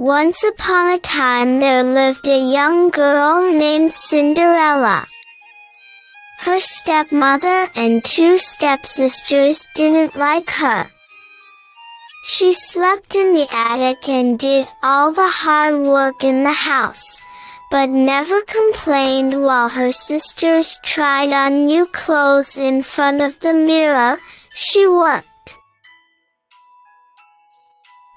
Once upon a time there lived a young girl named Cinderella. Her stepmother and two stepsisters didn't like her. She slept in the attic and did all the hard work in the house, but never complained while her sisters tried on new clothes in front of the mirror. She worked.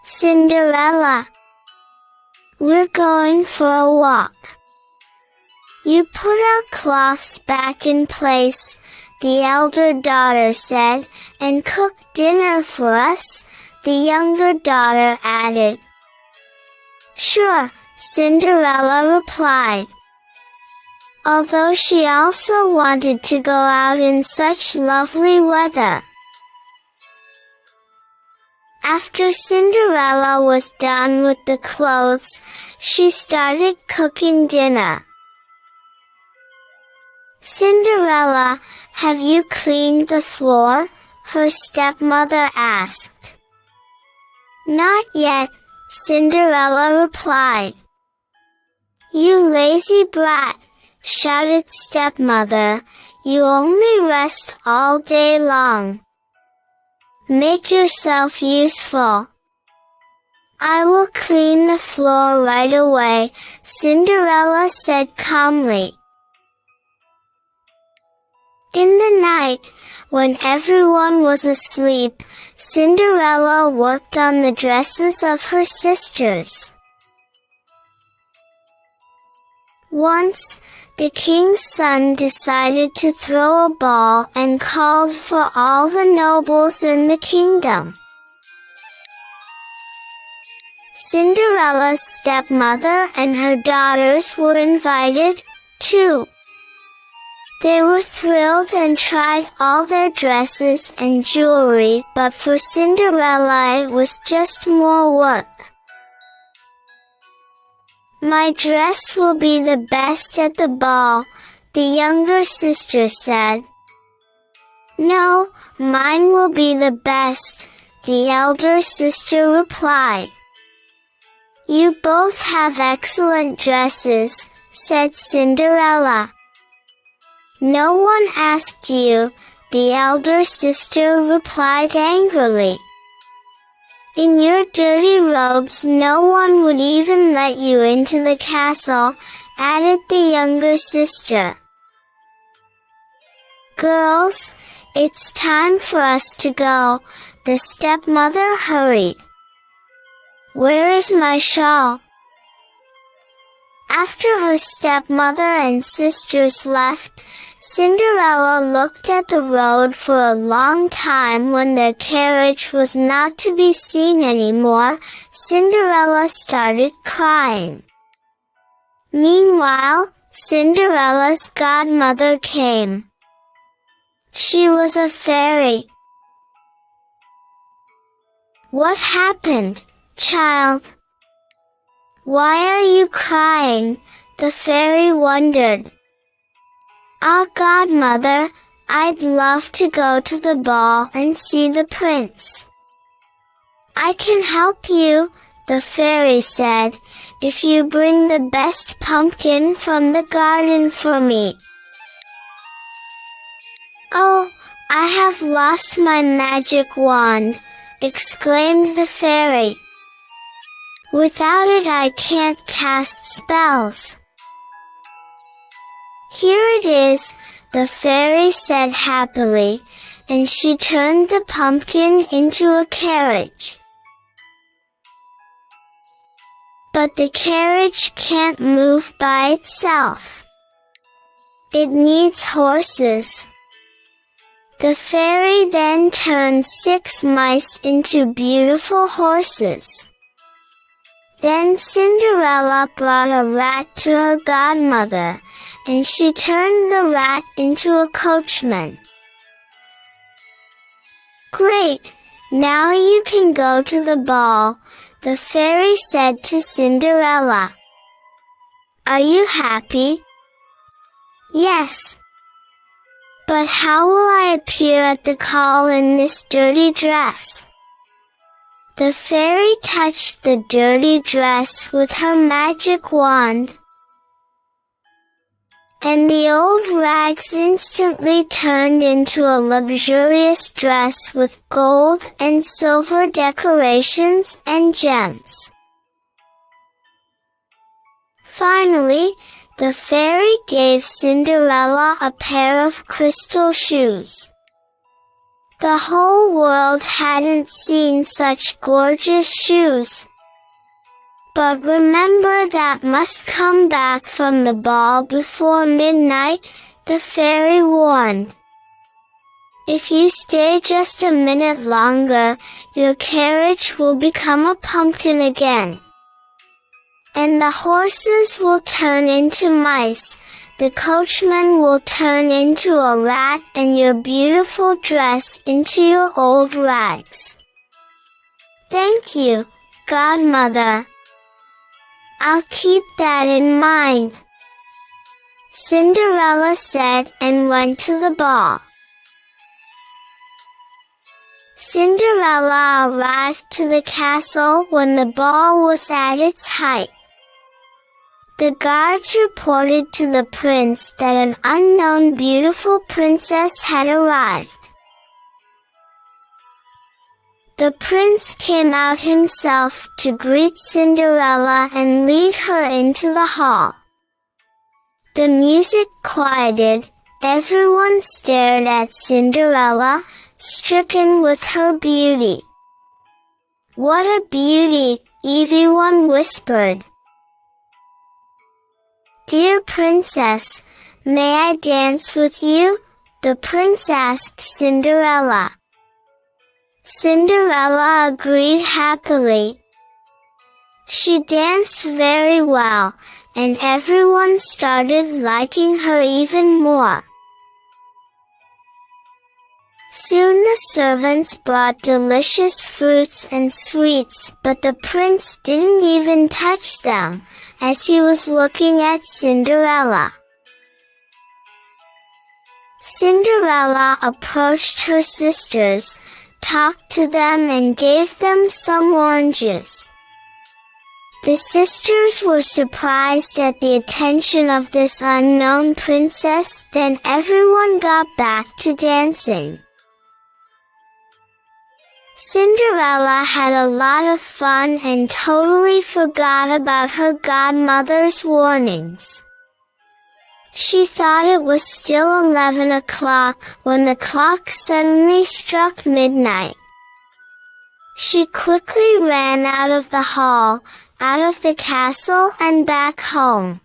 Cinderella, we're going for a walk. You put our cloths back in place, the elder daughter said, and cook dinner for us, the younger daughter added. Sure, Cinderella replied, although she also wanted to go out in such lovely weather. After Cinderella was done with the clothes, she started cooking dinner. Cinderella, have you cleaned the floor? Her stepmother asked. Not yet, Cinderella replied. You lazy brat, shouted stepmother, you only rest all day long. Make yourself useful. I will clean the floor right away, Cinderella said calmly. In the night, when everyone was asleep, Cinderella worked on the dresses of her sisters. Once, the king's son decided to throw a ball and called for all the nobles in the kingdom. Cinderella's stepmother and her daughters were invited, too. They were thrilled and tried all their dresses and jewelry, but for Cinderella it was just more work. My dress will be the best at the ball, the younger sister said. No, mine will be the best, the elder sister replied. You both have excellent dresses, said Cinderella. No one asked you, the elder sister replied angrily. In your dirty robes no one would even let you into the castle, added the younger sister. Girls, it's time for us to go, the stepmother hurried. Where is my shawl? After her stepmother and sisters left, Cinderella looked at the road for a long time. When their carriage was not to be seen anymore, Cinderella started crying. Meanwhile, Cinderella's godmother came. She was a fairy. What happened, child? Why are you crying? The fairy wondered. Ah, godmother, I'd love to go to the ball and see the prince. I can help you, the fairy said, if you bring the best pumpkin from the garden for me. Oh, I have lost my magic wand, exclaimed the fairy. Without it I can't cast spells. Here it is, the fairy said happily, and she turned the pumpkin into a carriage. But the carriage can't move by itself. It needs horses. The fairy then turned 6 mice into beautiful horses. Then Cinderella brought a rat to her godmother, and she turned the rat into a coachman. Great! Now you can go to the ball, the fairy said to Cinderella. Are you happy? Yes. But how will I appear at the call in this dirty dress? The fairy touched the dirty dress with her magic wand, and the old rags instantly turned into a luxurious dress with gold and silver decorations and gems. Finally, the fairy gave Cinderella a pair of crystal shoes. The whole world hadn't seen such gorgeous shoes. But remember that must come back from the ball before midnight, the fairy warned. If you stay just a minute longer, your carriage will become a pumpkin again. And the horses will turn into mice, the coachman will turn into a rat, and your beautiful dress into your old rags. Thank you, Godmother. I'll keep that in mind, Cinderella said and went to the ball. Cinderella arrived to the castle when the ball was at its height. The guards reported to the prince that an unknown beautiful princess had arrived. The prince came out himself to greet Cinderella and lead her into the hall. The music quieted, everyone stared at Cinderella, stricken with her beauty. What a beauty, everyone whispered. Dear princess, may I dance with you? The prince asked Cinderella. Cinderella agreed happily. She danced very well, and everyone started liking her even more. Soon the servants brought delicious fruits and sweets, but the prince didn't even touch them, as he was looking at Cinderella. Cinderella approached her sisters, talked to them and gave them some oranges. The sisters were surprised at the attention of this unknown princess, then everyone got back to dancing. Cinderella had a lot of fun and totally forgot about her godmother's warnings. She thought it was still 11 o'clock when the clock suddenly struck midnight. She quickly ran out of the hall, out of the castle and back home.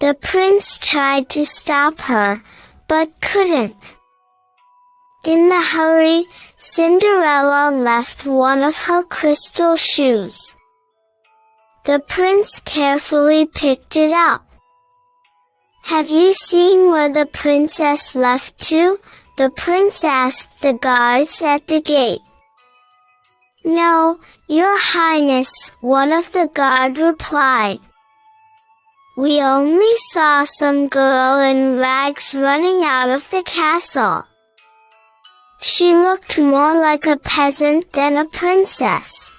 The prince tried to stop her, but couldn't. In the hurry, Cinderella left one of her crystal shoes. The prince carefully picked it up. Have you seen where the princess left to? The prince asked the guards at the gate. No, Your Highness, one of the guard replied. We only saw some girl in rags running out of the castle. She looked more like a peasant than a princess.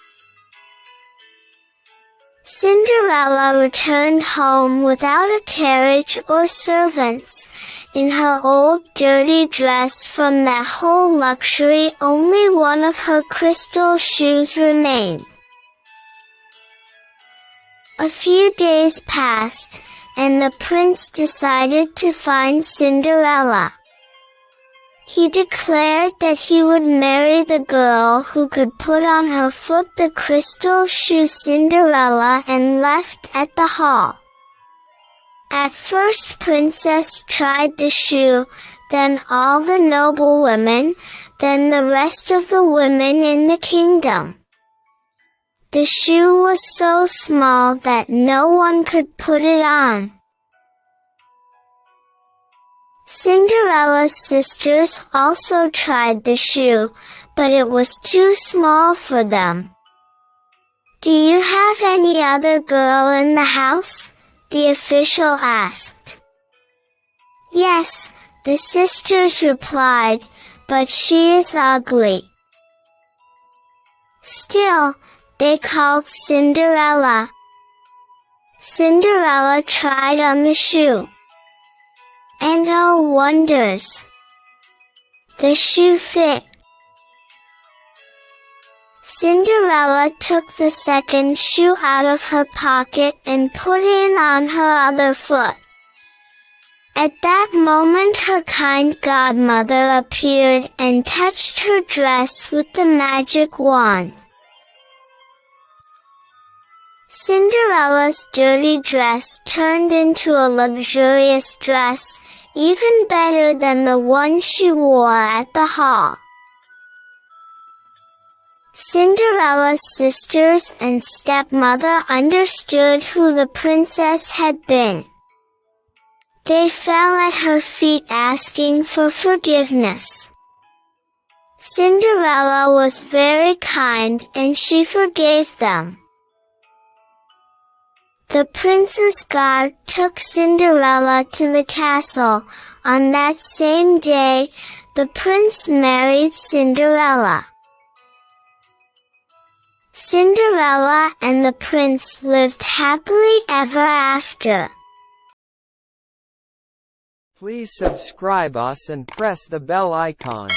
Cinderella returned home without a carriage or servants. In her old dirty dress from that whole luxury, only one of her crystal shoes remained. A few days passed, and the prince decided to find Cinderella. He declared that he would marry the girl who could put on her foot the crystal shoe Cinderella, and left at the hall. At first Princess tried the shoe, then all the noble women, then the rest of the women in the kingdom. The shoe was so small that no one could put it on. Cinderella's sisters also tried the shoe, but it was too small for them. Do you have any other girl in the house? The official asked. Yes, the sisters replied, but she is ugly. Still, they called Cinderella. Cinderella tried on the shoe. And oh wonders! The shoe fit. Cinderella took the second shoe out of her pocket and put it on her other foot. At that moment her kind godmother appeared and touched her dress with the magic wand. Cinderella's dirty dress turned into a luxurious dress, even better than the one she wore at the hall. Cinderella's sisters and stepmother understood who the princess had been. They fell at her feet asking for forgiveness. Cinderella was very kind and she forgave them. The prince's guard took Cinderella to the castle. On that same day, the prince married Cinderella. Cinderella and the prince lived happily ever after. Please subscribe us and press the bell icon.